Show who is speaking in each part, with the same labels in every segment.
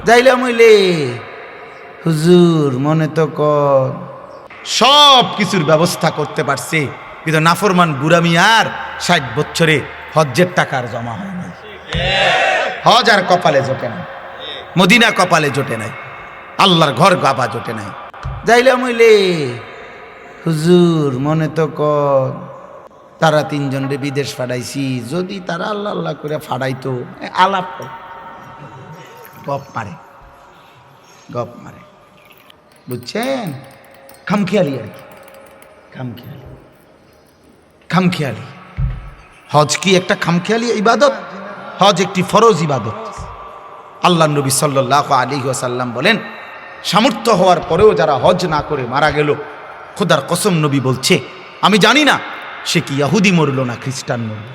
Speaker 1: যাইলাম হইলে হুজুর মনে তো কর সব কিছুর ব্যবস্থা করতে পারছে, কিন্তু নাফরমান বুড়া মিয়ার 60 বছরে হজ্জের টাকার জমা হয় নাই। হজ আর কপালে জোটে নাই, মদিনা কপালে জোটে নাই, আল্লাহর ঘর গাবা জোটে নাই। যাইলাম হইলে হুজুর মনে তো কর তারা 3 জনরে বিদেশ ফাড়াইছি, যদি তারা আল্লাহ আল্লাহ করে ফাড়াইতো, আলাপ করে গপ মারে, গপ মারে, বুঝছেন? খামখেয়ালি আর কি, খামখেয়ালি, খামখেয়ালি। হজ কি একটা খামখেয়ালি ইবাদত? হজ একটি ফরজ ইবাদত। আল্লাহ নবী সাল্লাল্লাহু আলাইহি ওয়াসাল্লাম বলেন, সামর্থ্য হওয়ার পরেও যারা হজ না করে মারা গেল, খোদার কসম নবী বলছে, আমি জানি না সে কি ইহুদি মরল না খ্রিস্টান মরল,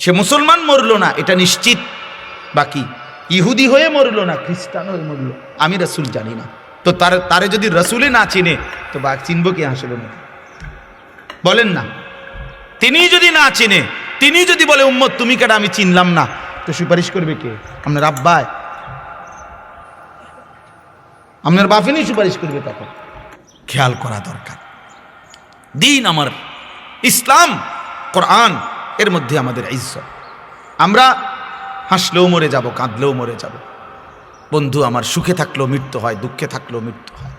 Speaker 1: সে মুসলমান মরল না এটা নিশ্চিত, বাকি ইহুদি হয়ে মরল না খ্রিস্টান হয়ে মরল আমি রাসূল জানি না। তো তারে যদি রাসূলে না চিনে তো বা চিনব কি আসলে না? বলেন না। তিনি যদি না চিনে, তিনি যদি বলে উম্মত তুমি কেডা আমি চিনলাম না, তো সুপারিশ করবে কে? আপনার আব্বায়, আপনার বাফিনি সুপারিশ করবে তখন। খেয়াল করা দরকার। দিন আমার ইসলাম, কোরআন, এর মধ্যে আমাদের ইজ্জত। আমরা হাসলেও মরে যাব, কাঁদলেও মরে যাব। বন্ধু আমার সুখে থাকলেও মৃত্যু হয়, দুঃখে থাকলেও মৃত্যু হয়।